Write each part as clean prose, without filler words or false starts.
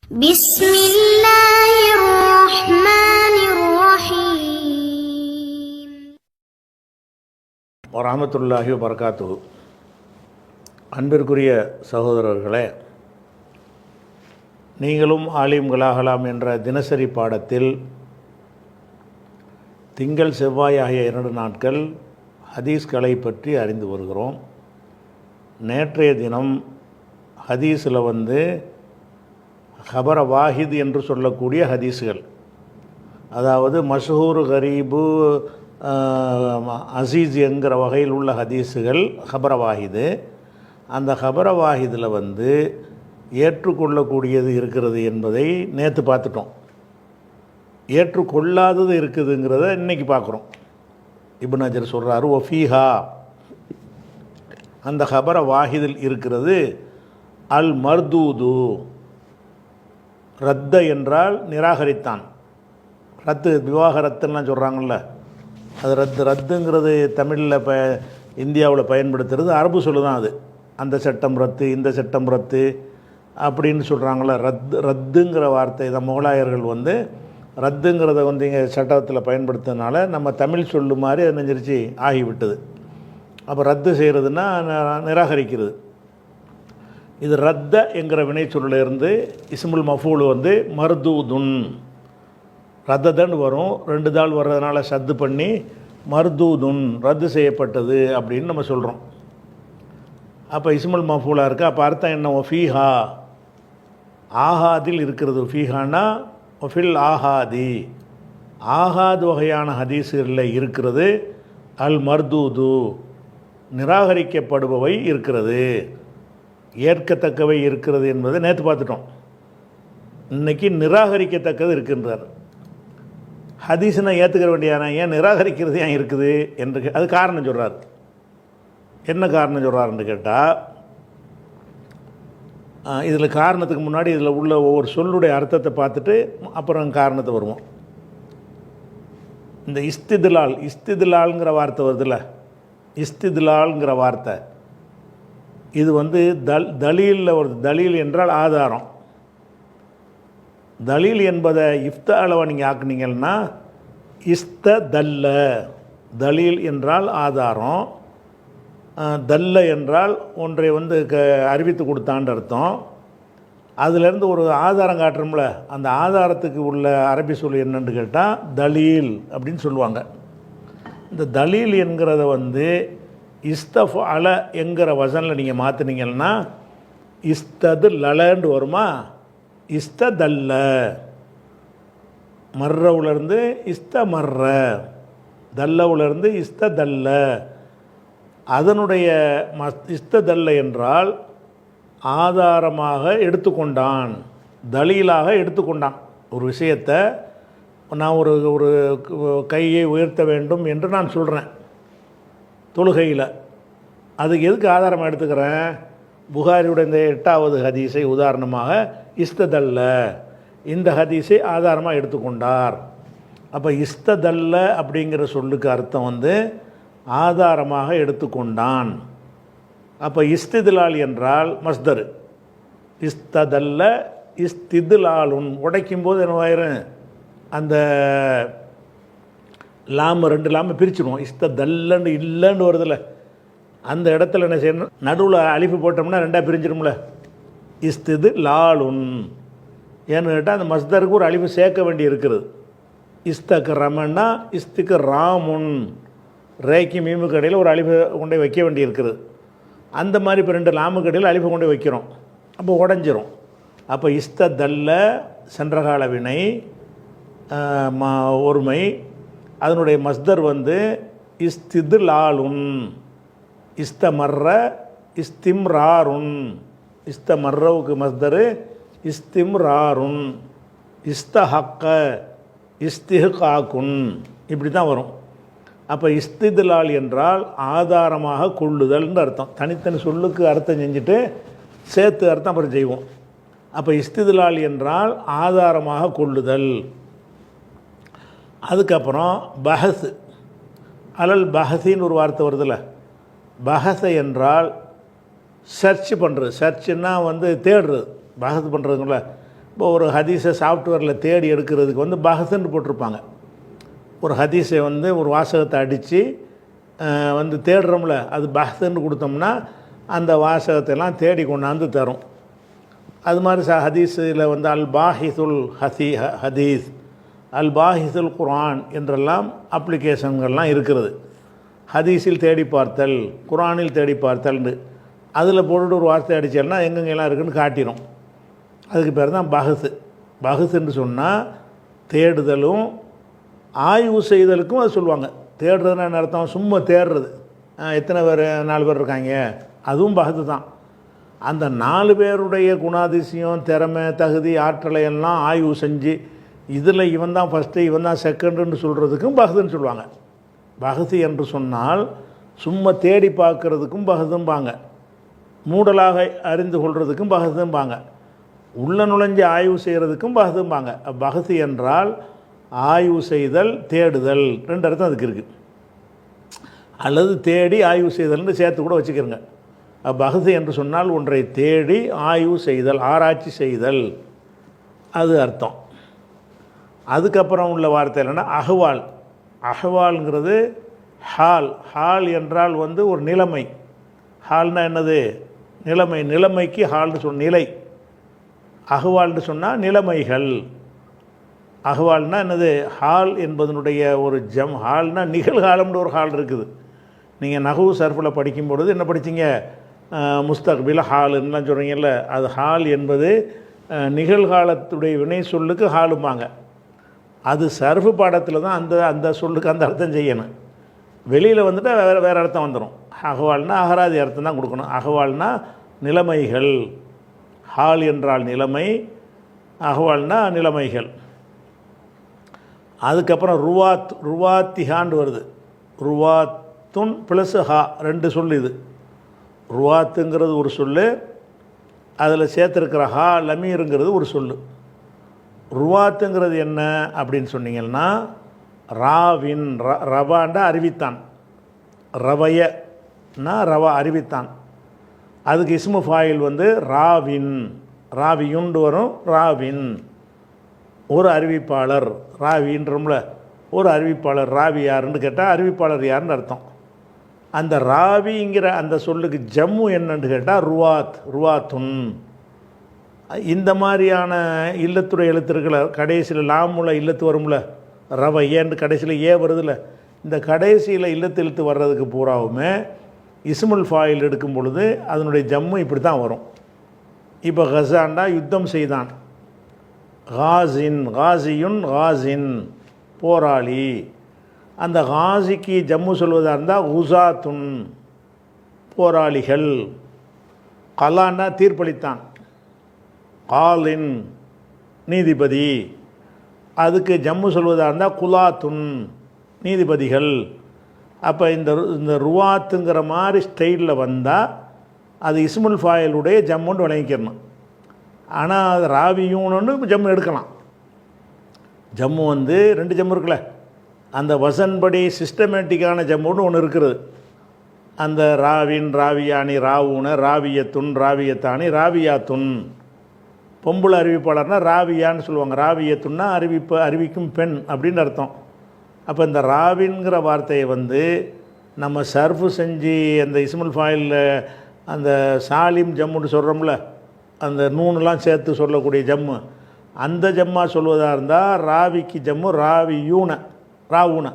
بسم الله الرحمن الرحيم வரஹ்மத்துல்லாஹி வபரகாத்துஹு. அன்பிற்குரிய சகோதரர்களே, நீங்களும் ஆலிம்களாகலாம் என்ற தினசரி பாடத்தில் திங்கள் செவ்வாய் ஆகிய 2 நாட்கள் ஹதீஸ்களை பற்றி அறிந்து வருகிறோம். நேற்றைய தினம் ஹதீஸில் ஹபர வாஹித் என்று சொல்லக்கூடிய ஹதீஸுகள், அதாவது மஷ்ஹூர், கரீபு, அசீஸ் என்கிற வகையில் உள்ள ஹதீஸுகள் ஹபர வாஹிது. அந்த ஹபர வாஹிதில் ஏற்றுக்கொள்ளக்கூடியது இருக்கிறது என்பதை நேற்று பார்த்துட்டோம். ஏற்றுக்கொள்ளாதது இருக்குதுங்கிறத இன்றைக்கி பார்க்குறோம். இப்னு ஹஜர் சொல்கிறாரு, ஒஃபீஹா, அந்த ஹபர வாஹிதில் இருக்கிறது அல் மர்தூது. ரத்த என்றால் நிராகரித்தான். ரத்து, விவாகரத்துலாம் சொல்கிறாங்கள்ல, அது ரத்துங்கிறது தமிழில் இந்தியாவில் பயன்படுத்துறது அரபு சொல்லு தான். அது அந்த சட்டம் ரத்து, இந்த சட்டம் ரத்து அப்படின்னு சொல்கிறாங்கள. ரத்துங்கிற வார்த்தை தான் முகலாயர்கள் ரத்துங்கிறத இங்கே சட்டத்தில் பயன்படுத்துறதுனால நம்ம தமிழ் சொல்லு மாதிரி அது நெஞ்சிருச்சு ஆகிவிட்டது. அப்போ ரத்து செய்கிறதுனா நிராகரிக்கிறது. இது ரத்த என்கிற வினை சொல்லிருந்து இஸ்முல் மஃபூல் மர்தூதுன், ரத்ததன் வரும். 2 தாள் வர்றதுனால சத்து பண்ணி மர்தூதுன், ரத்து செய்யப்பட்டது அப்படின்னு நம்ம சொல்கிறோம். அப்போ இஸ்முல் மஃபூலாக இருக்குது. அப்போ அர்த்தம் என்ன? ஒஃபீஹா, ஆஹாதில் இருக்கிறது. ஒஃபீஹானா ஒஃபில் ஆஹாதி, ஆஹாத் வகையான ஹதீஸுகளில் இருக்கிறது அல் மர்தூது, நிராகரிக்கப்படுபவை இருக்கிறது, ஏற்கத்தக்கவை இருக்கிறது என்பதை நேற்று பார்த்துட்டோம். இன்றைக்கி நிராகரிக்கத்தக்கது இருக்கின்றார். ஹதீஸ்னா ஏற்றுக்கிற வேண்டியான, ஏன் நிராகரிக்கிறது ஏன் இருக்குது என்று அது காரணம் சொல்கிறார். என்ன காரணம் சொல்கிறாருன்னு கேட்டால், இதில் காரணத்துக்கு முன்னாடி இதில் உள்ள ஒவ்வொரு சொல்லுடைய அர்த்தத்தை பார்த்துட்டு அப்புறம் காரணத்தை வருவோம். இந்த இஸ்திதுலால்ங்கிற வார்த்தை வருதுல்ல, இஸ்திதுலால்ங்கிற வார்த்தை இது தலீலில் வருது. தலீல் என்றால் ஆதாரம். தலீல் என்பதை இஃப்தாலவை நீங்கள் ஆக்குனீங்கன்னா இஸ்தல்ல. தலீல் என்றால் ஆதாரம், தல்ல என்றால் ஒன்றை அறிவித்து கொடுத்தான்னு அர்த்தம். அதிலேருந்து ஒரு ஆதாரம் காட்டுறோம்ல, அந்த ஆதாரத்துக்கு உள்ள அரபி சொல் என்னன்னு கேட்டால் தலீல் அப்படின்னு சொல்லுவாங்க. இந்த தலீல் என்கிறத இஸ்தஃப் அல என்கிற வசனில் நீங்கள் மாற்றினீங்கன்னா இஸ்தது லலன்னு வருமா? இஸ்தல்ல, மர்றவுலேருந்து இஸ்தமர்ற, தல்லவுலேருந்து இஸ்தல்ல. அதனுடைய இஸ்தல்ல என்றால் ஆதாரமாக எடுத்துக்கொண்டான், தலீலாக எடுத்துக்கொண்டான். ஒரு விஷயத்தை நான் ஒரு கையை உயர்த்த வேண்டும் என்று நான் சொல்கிறேன் தொழுகையில், அதுக்கு எதுக்கு ஆதாரமாக எடுத்துக்கிறேன்? புகாரியுடைய இந்த 8வது ஹதீஸை உதாரணமாக இஸ்தல்ல, இந்த ஹதீஸை ஆதாரமாக எடுத்துக்கொண்டார். அப்போ இஸ்தல்ல அப்படிங்கிற சொல்லுக்கு அர்த்தம் ஆதாரமாக எடுத்துக்கொண்டான். அப்போ இஸ்திதுலால் என்றால் மஸ்தர். இஸ்தல்ல இஸ்திதுலாலுன், உடைக்கும்போது என்னவாயிரும்? அந்த லாமு 2 லாமு பிரிச்சுடுவோம். இஸ்தல்லன்னு இல்லைன்னு வருதில்ல, அந்த இடத்துல என்ன செய்யணும்? நடுவில் அலிஃபு போட்டோம்னா 2ஆக பிரிஞ்சிடும்ல. இஸ்திது லாலுன் ஏன்னு கேட்டால் அந்த மஸ்தருக்கு ஒரு அலிஃபு சேர்க்க வேண்டி இருக்கிறது. இஸ்தக்கு ரமன்னா இஸ்திக்கு ராமுன், ரேக்கி மீமுக்கு இடையில் ஒரு அலிஃபு கொண்டே வைக்க வேண்டி இருக்கிறது. அந்த மாதிரி இப்போ 2 லாமுக்கு இடையில் அலிஃபு கொண்டே வைக்கிறோம், அப்போ உடஞ்சிரும். அப்போ இஸ்தல்ல சென்றகால வினை ஒருமை, அதனுடைய மஸ்தர் இஸ்திதுலாலுன், இஸ்தமர்ற இஸ்திம்ராருன். இஸ்தமர்றவுக்கு மஸ்தர் இஸ்திம்ராருன், இஸ்தஹக்க இஸ்திஹ்காக்குன், இப்படி தான் வரும். அப்போ இஸ்திதுலால் என்றால் ஆதாரமாக கொள்ளுதல்னு அர்த்தம். தனித்தனி சொல்லுக்கு அர்த்தம் செஞ்சுட்டு சேர்த்து அர்த்தம் அப்புறம் செய்வோம். அப்போ இஸ்திதுலால் என்றால் ஆதாரமாக கொள்ளுதல். அதுக்கப்புறம் பஹஸ், அலல் பஹசின்னு ஒரு வார்த்தை வருதில்ல. பஹஸ என்றால் சர்ச் பண்ணுறது. சர்ச்சுன்னா தேடுறது, பஹஸ் பண்ணுறதுங்கள. இப்போ ஒரு ஹதீஸை சாஃப்ட்வேரில் தேடி எடுக்கிறதுக்கு வந்து பஹஸ்ன்னு போட்டிருப்பாங்க. ஒரு ஹதீஸை வந்து ஒரு வாசகத்தை அடித்து வந்து தேடுறோம்ல, அது பஹஸ்ன்னு கொடுத்தோம்னா அந்த வாசகத்தையெல்லாம் தேடி கொண்டாந்து தரும். அது மாதிரி ஹதீஸில் வந்து அல் பாஹிசுல் ஹதீஸ், அல் பாஹிசுல் குர்ஆன் என்றெல்லாம் அப்ளிகேஷன்கள்லாம் இருக்கிறது. ஹதீஸில் தேடி பார்த்தல், குர்ஆனில் தேடி பார்த்தல்னு அதில் போட்டுட்டு ஒரு வார்த்தை அடித்தேன்னா எங்கெங்கெல்லாம் இருக்குதுன்னு காட்டிடும். அதுக்கு பேர் தான் பஹஸ். பஹஸ்ன்னு சொன்னால் தேடுதலும் ஆய்வு செய்தலுக்கும் அது சொல்லுவாங்க. தேடுறதுன்னா என்ன அர்த்தம்? சும்மா தேடுறது. எத்தனை பேர்? 4 பேர் இருக்காங்க, அதுவும் பஹஸ் தான். அந்த 4 பேருடைய குணாதிசயம், திறமை, தகுதி, ஆற்றலை எல்லாம் ஆய்வு செஞ்சு இதில் இவன் தான் ஃபஸ்ட்டு, இவன் தான் செகண்டுன்னு சொல்கிறதுக்கும் பஹஸ்ன்னு சொல்லுவாங்க. பஹஸ் என்று சொன்னால் சும்மா தேடி பார்க்குறதுக்கும் பஹஸும்பாங்க, மூடலாக அறிந்து கொள்வதுக்கும் பஹஸும்பாங்க, உள்ள நுழைஞ்சு ஆய்வு செய்கிறதுக்கும் பஹஸும்பாங்க. பஹஸ் என்றால் ஆய்வு செய்தல், தேடுதல், 2 அர்த்தம் அதுக்கு இருக்குது. அல்லது தேடி ஆய்வு செய்தல்னு சேர்த்து கூட வச்சுக்கிறங்க. பஹஸ் என்று சொன்னால் ஒன்றை தேடி ஆய்வு செய்தல், ஆராய்ச்சி செய்தல், அது அர்த்தம். அதுக்கப்புறம் உள்ள வார்த்தை என்னென்னா அஹ்வால். அஹ்வால்ங்கிறது ஹால். ஹால் என்றால் வந்து ஒரு நிலைமை. ஹால்னா என்னது? நிலைமை. நிலைமைக்கு ஹால்னு சொன்ன நிலை. அஹ்வால்னு சொன்னால் நிலைமைகள். அஹ்வால்னா என்னது? ஹால் என்பதனுடைய ஒரு ஹால்னா நிகழ்காலம்னு ஒரு ஹால் இருக்குது. நீங்கள் நஹ்வு சர்ஃபில் படிக்கும்பொழுது என்ன படித்தீங்க? முஸ்தக்பில் ஹாலுன்னெலாம் சொல்கிறீங்கல்ல, அது ஹால் என்பது நிகழ்காலத்துடைய வினை சொல்லுக்கு ஹாலும்பாங்க. அது சர்ஃபு பாடத்தில் தான் அந்த சொல்லுக்கு அந்த அர்த்தம் செய்யணும். வெளியில் வந்துட்டு வேறு அர்த்தம் வந்துடும். அகவால்னா அகராதி அர்த்தம் தான் கொடுக்கணும். அகவால்னா நிலைமைகள். ஹால் என்றால் நிலைமை, அகவால்னா நிலைமைகள். அதுக்கப்புறம் ருவாத்திஹான்னு வருது. ருவாத்துன் ப்ளஸ் ஹா, 2 சொல் இது. ருவாத்துங்கிறது ஒரு சொல், அதில் சேர்த்துருக்கிற ஹா லமீருங்கிறது ஒரு சொல். ருவாத்துங்கிறது என்ன அப்படின்னு சொன்னீங்கன்னா ராவின், ரவாண்டா அறிவித்தான், ரவையனா ரவா அறிவித்தான். அதுக்கு இஸ்மு ஃபாயில் வந்து ராவின், ராவியுண்டு வரும். ராவின் ஒரு அறிவிப்பாளர், ராவின்றோம்ல ஒரு அறிவிப்பாளர். ராவி யாருன்னு கேட்டால் அறிவிப்பாளர் யாருன்னு அர்த்தம். அந்த ராவிங்கிற அந்த சொல்லுக்கு ஜம்மு என்னன்னு கேட்டால் ருவாத், ருவாத்துன். இந்த மாதிரியான இல்லத்துறை எழுத்துருக்களை கடைசியில் லாமுல இல்லத்து வரும்ல, ரவை ஏன்னு கடைசியில் ஏ வருதுல்ல, இந்த கடைசியில் இல்லத்து எழுத்து வர்றதுக்கு பூராவுமே இஸ்முல் ஃபாயில் எடுக்கும் பொழுது அதனுடைய ஜம்மு இப்படி தான் வரும். இப்போ கசாண்டா யுத்தம் செய்தான், காசின், காசியுன், காசின் போராளி. அந்த காசிக்கு ஜம்மு சொல்வதாக இருந்தால் உசாத்துன் போராளிகள். கலான்னா தீர்ப்பளித்தான், காலின் நீதிபதி. அதுக்கு ஜம்மு சொல்வதாக இருந்தால் குலாத்துன் நீதிபதிகள். அப்போ இந்த ருவாத்துங்கிற மாதிரி ஸ்டைலில் வந்தால் அது இஸ்முல் ஃபாயிலுடைய ஜம்முன்னு விளங்கிக்கணும். ஆனால் அது ராவியூன்னு ஜம்மு எடுக்கலாம். ஜம்மு வந்து 2 ஜம்மு இருக்குல்ல, அந்த வசன்படி சிஸ்டமேட்டிக்கான ஜம்முன்னு ஒன்று இருக்கிறது. அந்த ராவின், ராவியானி, ராவுன, ராவியத்துன், ராவியத்தானி, ராவியாத்துன். பொம்புளை அறிவிப்பாளர்னா ராவியான்னு சொல்லுவாங்க. ராவியத்துன்னா அறிவிக்கும் பெண் அப்படின்னு அர்த்தம். அப்போ இந்த ராவின்கிற வார்த்தையை வந்து நம்ம சர்ஃபு செஞ்சு அந்த இஸ்முல் ஃபாயிலில் அந்த சாலிம் ஜம்முன்னு சொல்கிறோம்ல, அந்த நூனெலாம் சேர்த்து சொல்லக்கூடிய ஜம்மு, அந்த ஜம்மா சொல்வதாக இருந்தால் ராவிக்கு ஜம்மு ராவியூன, ராவுன.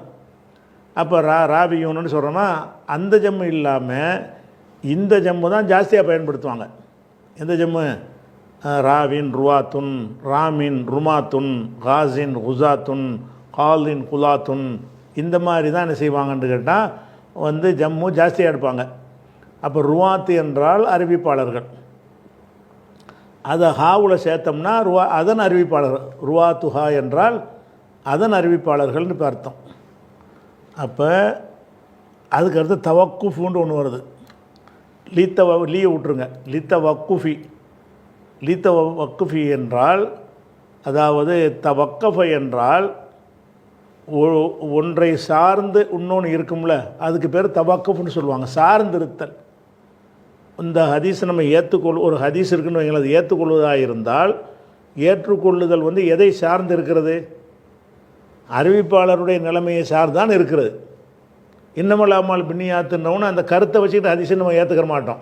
அப்போ ராவியூனன்னு சொல்கிறோன்னா அந்த ஜம்மு இல்லாமல் இந்த ஜம்மு தான் ஜாஸ்தியாக பயன்படுத்துவாங்க. எந்த ஜம்மு? ராவின் ருவாத்துன், ராமின் ருமாத்துன், காசின் குசாத்துன், காலின் குலாத்துன். இந்த மாதிரி தான் என்ன செய்வாங்கன்னு கேட்டால் வந்து ஜம்மு ஜாஸ்தியாக எடுப்பாங்க. அப்போ ருவாத்து என்றால் அறிவிப்பாளர்கள். அதை ஹாவில் சேர்த்தோம்னா அதன் அறிவிப்பாளர்கள். ருவாத்துஹா என்றால் அதன் அறிவிப்பாளர்கள்னு அர்த்தம். அப்போ அதுக்கடுத்து தவக்குஃபுன்னு ஒன்று வருது. லீயை விட்டுருங்க, லித்த வக்குஃபி. லித்த வக்குஃபி என்றால், அதாவது தவக்கஃப என்றால் ஒன்றை சார்ந்து இன்னொன்று இருக்கும்ல, அதுக்கு பேர் தவக்குஃப்னு சொல்லுவாங்க, சார்ந்திருத்தல். இந்த ஹதீஸ் நம்ம ஒரு ஹதீஸ் இருக்குன்னு வைங்களேன், அது ஏற்றுக்கொள்வதாக இருந்தால் ஏற்றுக்கொள்ளுதல் வந்து எதை சார்ந்து இருக்கிறது? அறிவிப்பாளருடைய நிலைமையை சார்தான் இருக்கிறது. இன்னமலாமல் பின்னியாத்துன்னவனு அந்த கருத்தை வச்சுக்கிட்டு ஹதீஸை நம்ம ஏற்றுக்கிற மாட்டோம்.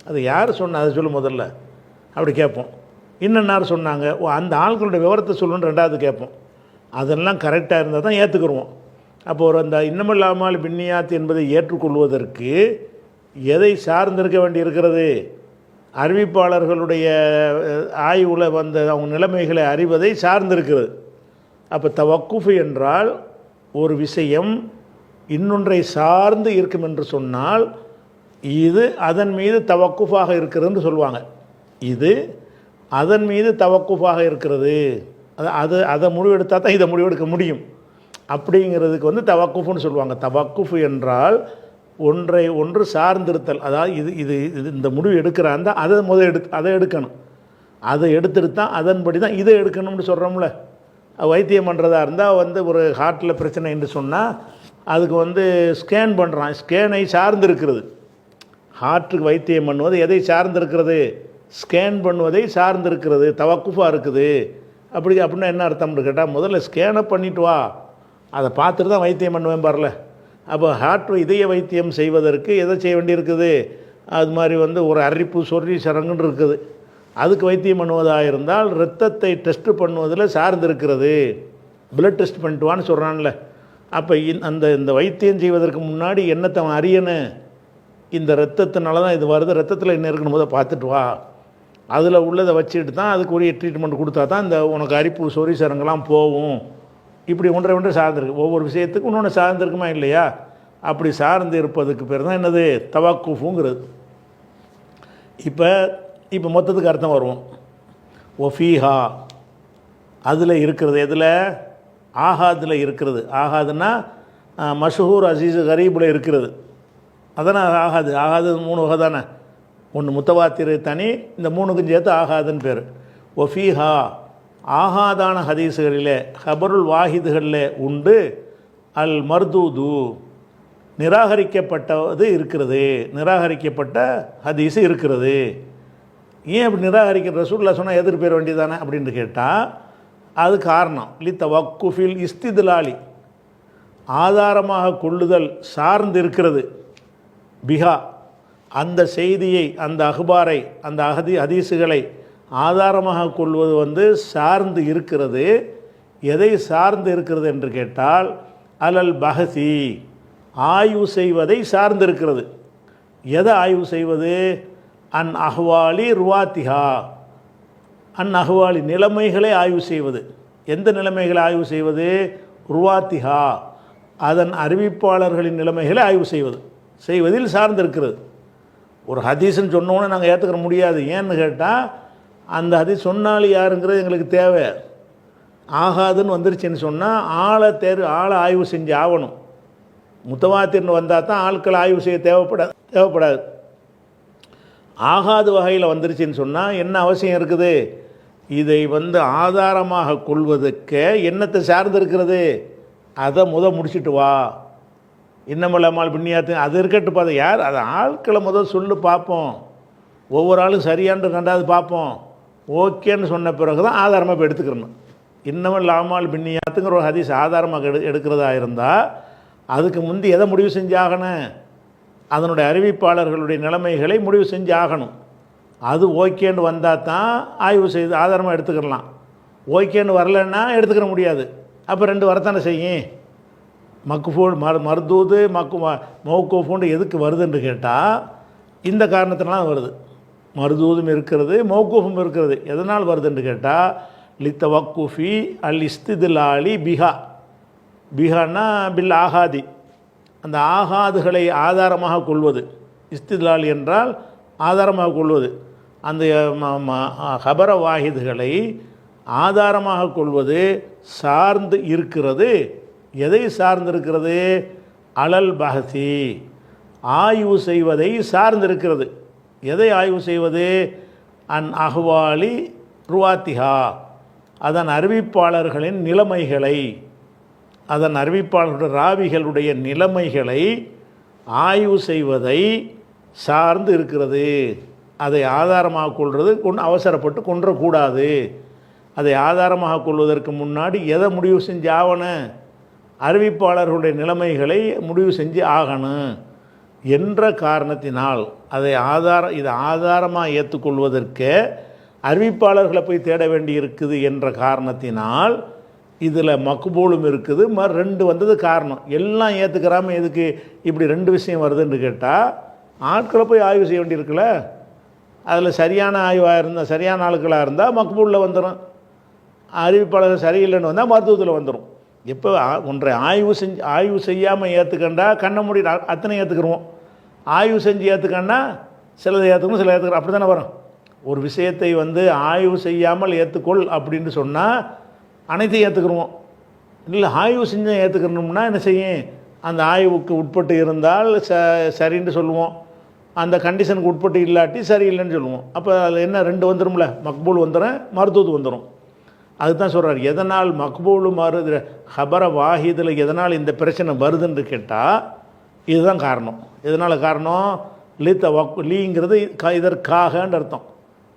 அது யார் சொன்ன அதை சொல்லு முதல்ல அப்படி கேட்போம். இன்னன்னார் சொன்னாங்க, ஓ அந்த ஆட்களுடைய விவரத்தை சொல்லணுன்னு ரெண்டாவது கேட்போம். அதெல்லாம் கரெக்டாக இருந்தால் தான் ஏற்றுக்குருவோம். அப்போ ஒரு அந்த இன்னமல்லாமல் பின்னியாத்து என்பதை ஏற்றுக்கொள்வதற்கு எதை சார்ந்திருக்க வேண்டி இருக்கிறது? அறிவிப்பாளர்களுடைய ஆய்வில் வந்த அவங்க நிலைமைகளை அறிவதை சார்ந்திருக்கிறது. அப்போ தவக்குஃபு என்றால் ஒரு விஷயம் இன்னொன்றை சார்ந்து இருக்கும் என்று சொன்னால் இது அதன் மீது தவக்குஃபாக இருக்கிறதுன்னு சொல்லுவாங்க. இது அதன் மீது தவக்குஃபாக இருக்கிறது, அதை முடிவெடுத்தால் தான் இதை முடிவெடுக்க முடியும் அப்படிங்கிறதுக்கு வந்து தவக்குஃபுன்னு சொல்லுவாங்க. தவக்குஃபு என்றால் ஒன்றை ஒன்று சார்ந்திருத்தல். அதாவது இது இது இது இந்த முடிவு எடுக்கிறான் தான் அதை அதை எடுக்கணும். அதை எடுத்துட்டு தான் அதன்படி தான் இதை எடுக்கணும்னு சொல்கிறோம்ல. வைத்தியம் பண்ணுறதா இருந்தால் வந்து ஒரு ஹார்ட்டில் பிரச்சனை என்று சொன்னால் அதுக்கு வந்து ஸ்கேன் பண்ணுறான். ஸ்கேனை சார்ந்திருக்கிறது. ஹார்ட்டுக்கு வைத்தியம் பண்ணுவது எதை சார்ந்திருக்கிறது? ஸ்கேன் பண்ணுவதை சார்ந்திருக்கிறது. தவக்குஃபாக இருக்குது. அப்படின்னா என்ன அர்த்தம்னு கேட்டால், முதல்ல ஸ்கேனை பண்ணிட்டு வா, அதை பார்த்துட்டு தான் வைத்தியம் பண்ணுவேன் பாருல. அப்போ ஹார்ட் இதய வைத்தியம் செய்வதற்கு எதை செய்ய வேண்டியிருக்குது? அது மாதிரி வந்து ஒரு அரிப்பு சொறி சரங்குன்னு இருக்குது. அதுக்கு வைத்தியம் பண்ணுவதாக இருந்தால் இரத்தத்தை டெஸ்ட்டு பண்ணுவதில் சார்ந்திருக்கிறது. பிளட் டெஸ்ட் பண்ணிட்டு வான்னு சொல்கிறான்ல. அப்போ இந்த வைத்தியம் செய்வதற்கு முன்னாடி என்னத்தை அவன் அறியணும்? இந்த இரத்தத்தினால தான் இது வருது, ரத்தத்தில் என்ன இருக்கணும் போதை பார்த்துட்டு வா, அதில் உள்ளதை வச்சுட்டு தான் அதுக்குரிய ட்ரீட்மெண்ட் கொடுத்தா தான் இந்த உனக்கு அரிப்பு சொறி சரங்கெல்லாம் போகும். இப்படி ஒன்றை சார்ந்திருக்கு. ஒவ்வொரு விஷயத்துக்கும் இன்னொன்று சார்ந்திருக்குமா இல்லையா? அப்படி சார்ந்து இருப்பதுக்கு பேர் தான் என்னது? தவக்குஃபுங்கிறது. இப்போ மொத்தத்துக்கு அர்த்தம் வருவோம். ஒஃபீஹா அதில் இருக்கிறது. எதில்? ஆஹாதில் இருக்கிறது. ஆஹாதுன்னா மஷஹூர் அசீஸ் கரீபில் இருக்கிறது. அதனால் ஆகாது. ஆகாது 3 வகை தானே. ஒன்று முத்தவாத்திரு தனி, இந்த 3க்கும் சேர்த்து ஆகாதுன்னு பேர். ஒஃபீஹா ஆகாதான ஹதீஸுகளிலே ஹபருல் வாஹிதுகளில் உண்டு. அல் மர்தூது நிராகரிக்கப்பட்டது இருக்கிறது. நிராகரிக்கப்பட்ட ஹதீஸு இருக்கிறது. ஏன் அப்படி நிராகரிக்கிற? ரசூலுல்லாஹ் சொன்னால் எதிர்ப்பு பெற வேண்டியதானே அப்படின்னு கேட்டால் அது காரணம். தவக்குஃபில் இஸ்திதுலாலி ஆதாரமாக கொள்ளுதல் சார்ந்து இருக்கிறது. பிஹா அந்த செய்தியை, அந்த அஹ்பாரை, அந்த ஹதீஸுகளை ஆதாரமாக கொள்வது வந்து சார்ந்து இருக்கிறது. எதை சார்ந்து இருக்கிறது என்று கேட்டால் அலல் பஹசி ஆய்வு செய்வதை சார்ந்து இருக்கிறது. எதை ஆய்வு செய்வது? அன் அஹ்வாலி ருவாத்திஹா அன் அஹ்வாலி நிலைமைகளை ஆய்வு செய்வது. எந்த நிலைமைகளை ஆய்வு செய்வது? ருவாத்திஹா அதன் அறிவிப்பாளர்களின் நிலைமைகளை ஆய்வு செய்வதில் சார்ந்திருக்கிறது. ஒரு ஹதீஸ்ன்னு சொன்னோன்னே நாங்கள் ஏற்றுக்கிற முடியாது. ஏன்னு கேட்டால் அந்த ஹதீஸ் சொன்னாலும் யாருங்கிறது எங்களுக்கு தேவை. ஆகாதுன்னு வந்துருச்சுன்னு சொன்னால் ஆளை ஆய்வு செஞ்சு ஆகணும். முத்தவாத்திர்னு வந்தால் தான் ஆட்கள் ஆய்வு செய்ய தேவைப்படாது. ஆகாது வகையில் வந்துருச்சுன்னு சொன்னால் என்ன அவசியம் இருக்குது? இதை வந்து ஆதாரமாக கொள்வதற்கு என்னத்தை சார்ந்திருக்கிறது? அதை முடிச்சுட்டு வா. இன்னமல்லாமல் பின்னியாத்து அது இருக்கட்டு பார்த்து யார் அதை ஆட்களை சொல்லு பார்ப்போம். ஒவ்வொரு ஆளும் சரியான்னு ரெண்டாவது பார்ப்போம். ஓகேன்னு சொன்ன பிறகு தான் ஆதாரமாக இப்போ எடுத்துக்கிறணும். இன்னமல்லாமல் பின்னியாத்துங்கிற ஒரு ஹதீஸ் ஆதாரமாக எடுக்கிறதா இருந்தால் அதுக்கு முந்தி எதை முடிவு செஞ்சாகணும்? அதனுடைய அறிவிப்பாளர்களுடைய நிலைமைகளை முடிவு செஞ்சு ஆகணும். அது ஓகேன்னு வந்தால் தான் ஆய்வு செய்து ஆதாரமாக எடுத்துக்கலாம். ஓகேன்னு வரலன்னா எடுத்துக்கிற முடியாது. அப்போ 2 வரத்தானே செய்யும். மக்குஃபூல் மர்தூது மௌக்கூஃபுன்னு எதுக்கு வருதுன்னு கேட்டால் இந்த காரணத்தினால வருது. மர்தூதும் இருக்கிறது, மௌக்கூஃபும் இருக்கிறது. எதனால் வருதுன்னு கேட்டால் லித்தவக்குஃபி அல் இஸ்திதுலாலி பிஹான்னா பில் ஆகாதி அந்த ஆகாதுகளை ஆதாரமாக கொள்வது. இஸ்திதுலாலி என்றால் ஆதாரமாக கொள்வது. அந்த ஹபர வாஹிதுகளை ஆதாரமாக கொள்வது சார்ந்து இருக்கிறது. எதை சார்ந்திருக்கிறது? அலல் பஹசி ஆய்வு செய்வதை சார்ந்திருக்கிறது. எதை ஆய்வு செய்வது? அன் அஹ்வாலி ருவாத்திஹா அதன் அறிவிப்பாளர்களின் நிலைமைகளை, அதன் அறிவிப்பாளர்களுடைய ராவிகளுடைய நிலைமைகளை ஆய்வு செய்வதை சார்ந்து இருக்கிறது. அதை ஆதாரமாக கொள்வது அவசரப்பட்டு கொன்றக்கூடாது. அதை ஆதாரமாக கொள்வதற்கு முன்னாடி எதை முடிவு செஞ்சு ஆகணும், அறிவிப்பாளர்களுடைய நிலைமைகளை முடிவு செஞ்சு ஆகணும் என்ற காரணத்தினால் இதை ஆதாரமாக ஏற்றுக்கொள்வதற்கு அறிவிப்பாளர்களை போய் தேட வேண்டி இருக்குது என்ற காரணத்தினால் இதில் மக்பூலும் இருக்குது. ரெண்டு வந்தது காரணம். எல்லாம் ஏற்றுக்கிறாமல் எதுக்கு இப்படி ரெண்டு விஷயம் வருதுன்னு கேட்டால், ஆட்களை போய் ஆய்வு செய்ய வேண்டியிருக்குல்ல. அதில் சரியான ஆய்வாக இருந்தால், சரியான ஆட்களாக இருந்தால் மக்பூலில் வந்துடும். அறிவிப்பாளர் சரியில்லைன்னு வந்தால் மருத்துவத்தில் வந்துடும். எப்போ ஒன்றை ஆய்வு செய்யாமல் ஏற்றுக்கண்டா கண்ண மூடி அத்தனை ஏற்றுக்கிறோம். ஆய்வு செஞ்சு ஏற்றுக்கண்டா சிலதை ஏற்றுக்கணும், சில ஏற்றுக்கிறோம். அப்படி தானே வரும். ஒரு விஷயத்தை ஆய்வு செய்யாமல் ஏற்றுக்கொள் அப்படின்னு சொன்னால் அனைத்தையும் ஏற்றுக்கிறோம். இல்லை ஆய்வு செஞ்சு ஏற்றுக்கணும்னா என்ன செய்யும், அந்த ஆய்வுக்கு உட்பட்டு இருந்தால் சரின்னு சொல்லுவோம், அந்த கண்டிஷனுக்கு உட்பட்டு இல்லாட்டி சரியில்லைன்னு சொல்லுவோம். அப்போ அதில் என்ன ரெண்டு வந்துடும்ல, மக்பூல் வந்துடும், மருத்துவத்து வந்துடும். அதுதான் சொல்கிறார், எதனால் மக்பூலு மருது ஹபர வாஹிதில் எதனால் இந்த பிரச்சனை வருதுன்னு கேட்டால் இதுதான் காரணம். எதனால் காரணம், லீங்கிறது இதற்காகன்ற அர்த்தம்.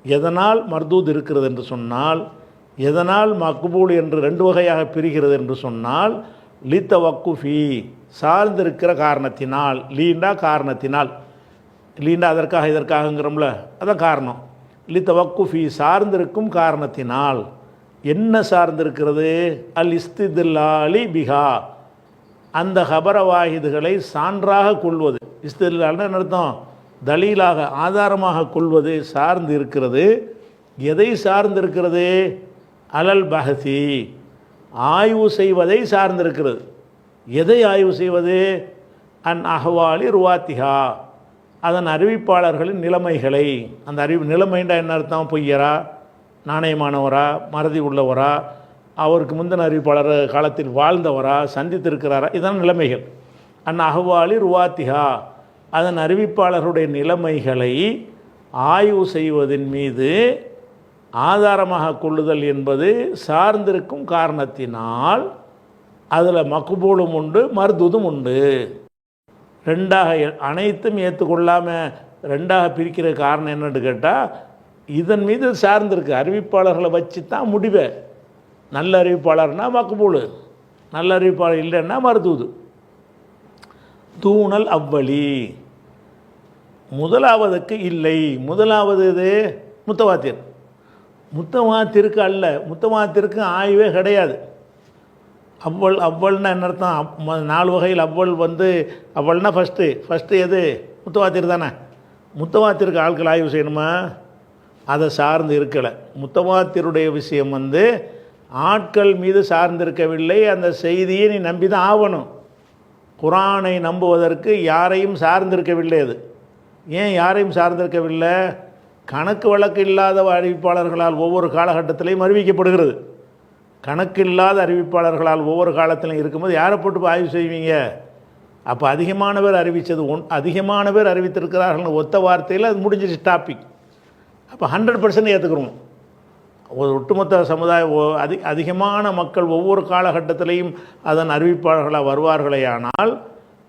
எதனால் மர்தூத் இருக்கிறது என்று சொன்னால், எதனால் மக்பூல் என்று ரெண்டு வகையாக பிரிகிறது என்று சொன்னால், லித்த வக்குஃபி சார்ந்திருக்கிற காரணத்தினால், லீண்டா காரணத்தினால், லீண்டா அதற்காக இதற்காகங்கிறோம்ல, அதான் காரணம். லித்த வக்குஃபி சார்ந்திருக்கும் காரணத்தினால். என்ன சார்ந்திருக்கிறது, அல் இஸ்திதுல்லாலி பிஹா அந்த ஹபர வாஹிதுகளை சான்றாக கொள்வது. இஸ்திதுல்லால்னா என்ன அர்த்தம், தலீலாக ஆதாரமாக கொள்வது சார்ந்து இருக்கிறது. எதை சார்ந்திருக்கிறது, அலல் பஹசி ஆய்வு செய்வதை சார்ந்திருக்கிறது. எதை ஆய்வு செய்வது, அன் அஹ்வாலி ருவாத்திஹா அதன் அறிவிப்பாளர்களின் நிலைமைகளை. அந்த நிலைமைண்டா என்ன அர்த்தம், பொய்யரா, நாணயமானவரா, மறதி உள்ளவரா, அவருக்கு முந்தின அறிவிப்பாளர் காலத்தில் வாழ்ந்தவரா, சந்தித்திருக்கிறாரா, இதான் நிலைமைகள். அன் அஹ்வாலி ருவாத்திஹா அதன் அறிவிப்பாளர்களுடைய நிலைமைகளை ஆய்வு செய்வதன் மீது ஆதாரமாக கொள்ளுதல் என்பது சார்ந்திருக்கும் காரணத்தினால் அதில் மக்பூலும் உண்டு, மர்தூதும் உண்டு. ரெண்டாக அனைத்தும் ஏற்றுக்கொள்ளாமல் ரெண்டாக பிரிக்கிற காரணம் என்னன்னு கேட்டால், இதன் மீது சார்ந்திருக்கு. அறிவிப்பாளர்களை வச்சு தான் முடிவை. நல்ல அறிவிப்பாளர்னா மக்பூல், நல்ல அறிவிப்பாளர் இல்லைன்னா மர்தூது. தூணல் அவ்வளி முதலாவதுக்கு இல்லை. முதலாவது இது முத்தவாத்திர். முத்தவாத்திற்கு அல்ல, முத்தவாத்திற்கு ஆய்வே கிடையாது. அவ்வள்னா என்ன அர்த்தம், 4 வகையில் அவ்வள்னா ஃபஸ்ட்டு எது, முத்தவாத்திர் தானே. முத்தவாத்திற்கு ஆட்கள் ஆய்வு செய்யணுமா, அதை சார்ந்து இருக்கலை. முத்தவாத்திருடைய விஷயம் ஆட்கள் மீது சார்ந்திருக்கவில்லை. அந்த செய்தியை நீ நம்பி தான் ஆகணும். குரானை நம்புவதற்கு யாரையும் சார்ந்திருக்கவில்லை. அது ஏன் யாரையும் சார்ந்திருக்கவில்லை, கணக்கு வழக்கு இல்லாத அறிவிப்பாளர்களால் ஒவ்வொரு காலகட்டத்திலையும் அறிவிக்கப்படுகிறது. கணக்கு இல்லாத அறிவிப்பாளர்களால் ஒவ்வொரு காலத்திலையும் இருக்கும்போது யாரை போட்டு ஆய்வு செய்வீங்க. அப்போ அதிகமான பேர் அறிவித்திருக்கிறார்கள் ஒத்த வார்த்தையில் அது முடிஞ்சிச்சு டாபிக். அப்போ 100% ஏற்றுக்கிறோம். ஒரு ஒட்டுமொத்த சமுதாயம் அதிகமான மக்கள் ஒவ்வொரு காலகட்டத்திலையும் அதன் அறிவிப்பாளர்களாக வருவார்களே, ஆனால்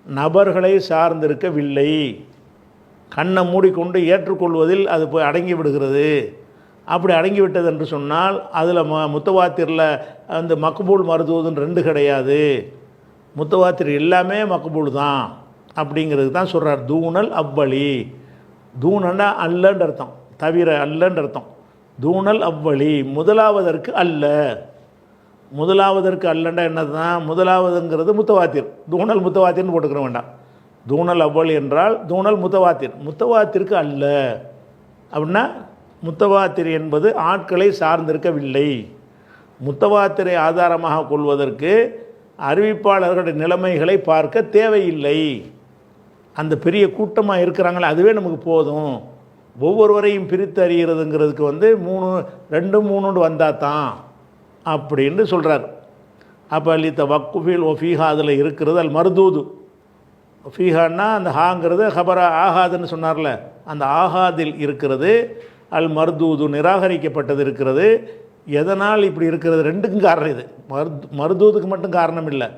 நபர்களை சார்ந்திருக்கவில்லை. கண்ணை மூடிக்கொண்டு ஏற்றுக்கொள்வதில் அது போய் அடங்கி விடுகிறது. அப்படி அடங்கிவிட்டது என்று சொன்னால் அதில் முத்தவாத்திரில் அந்த மக்பூல் மருதுவதுன்னு 2 கிடையாது. முத்தவாத்திர் எல்லாமே மக்பூல் தான் அப்படிங்கிறது தான் சொல்கிறார். தூணல் அவ்வளி, தூணன்னா அல்லன்ற அர்த்தம், தவிர அல்லன்ற அர்த்தம். தூணல் அவ்வளி முதலாவதற்கு அல்ல. முதலாவதற்கு அல்லண்டா என்னது தான், முதலாவதுங்கிறது முத்தவாத்திர். தூணல் முத்தவாத்திர்னு போட்டுக்கிற வேண்டாம். தூணல் அவ்வளி என்றால் தூணல் முத்தவாத்திர், முத்தவாத்திற்கு அல்ல. அப்படின்னா முத்தவாத்திர் என்பது ஆட்களை சார்ந்திருக்கவில்லை. முத்தவாத்திரை ஆதாரமாக கொள்வதற்கு அறிவிப்பாளர்களுடைய நிலைமைகளை பார்க்க தேவையில்லை. அந்த பெரிய கூட்டமாக இருக்கிறாங்களே அதுவே நமக்கு போதும். ஒவ்வொருவரையும் பிரித்து அறிகிறதுங்கிறதுக்கு 2 3 வந்தால் தான் அப்படின்னு சொல்கிறார். அப்போ லித்த வக்குஃபில் ஒஃபீஹா அதில் இருக்கிறது அல் மர்தூது. ஃபீஹான்னா அந்த ஹாங்கிறது ஹபரா ஆஹாதுன்னு சொன்னார்ல, அந்த ஆஹாதில் இருக்கிறது. அல் மர்தூது நிராகரிக்கப்பட்டது இருக்கிறது. எதனால் இப்படி இருக்கிறது, 2க்கும் காரணம் இது. மர்தூதுக்கு மட்டும் காரணம் இல்லை,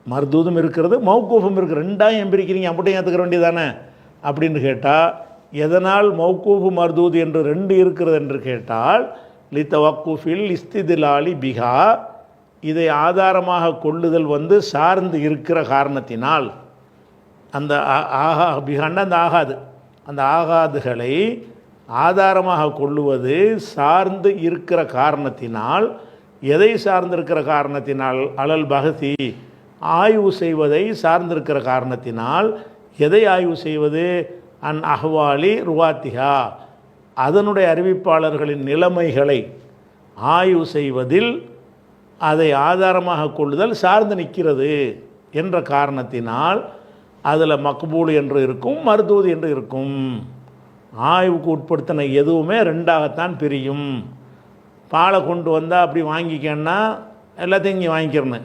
மர்தூதும் இருக்கிறது, மௌக்கூஃபும் இருக்குது. 2ஆயும் பிரிக்கிறீங்க, அப்படியும் ஏற்றுக்க வேண்டியதானே அப்படின்னு கேட்டால், எதனால் மௌக்கூஃபு மர்தூது என்று 2 இருக்கிறது என்று கேட்டால், லித்தவக்குஃபில் இஸ்திதிலாலி பிஹா, இதை ஆதாரமாக கொள்ளுதல் வந்து சார்ந்து இருக்கிற காரணத்தினால், அந்த பிஹான்னா அந்த ஆகாது, அந்த ஆகாதுகளை ஆதாரமாக கொள்ளுவது சார்ந்து இருக்கிற காரணத்தினால், எதை சார்ந்திருக்கிற காரணத்தினால், அலல் பகதி ஆய்வு செய்வதை சார்ந்திருக்கிற காரணத்தினால், எதை ஆய்வு செய்வது, அன் அஹ்வாலி ருவாத்திஹா அதனுடைய அறிவிப்பாளர்களின் நிலைமைகளை ஆய்வு செய்வதில் அதை ஆதாரமாக கொள்ளுதல் சார்ந்து நிற்கிறது என்ற காரணத்தினால் அதில் மக்பூல் என்று இருக்கும், மர்தூத் என்று இருக்கும். ஆய்வுக்கு உட்படுத்தின எதுவுமே ரெண்டாகத்தான் பிரியும். பாலை கொண்டு வந்தால் அப்படி வாங்கிக்கன்னா எல்லாத்தையும் இங்கே வாங்கிக்கிறேன்னு,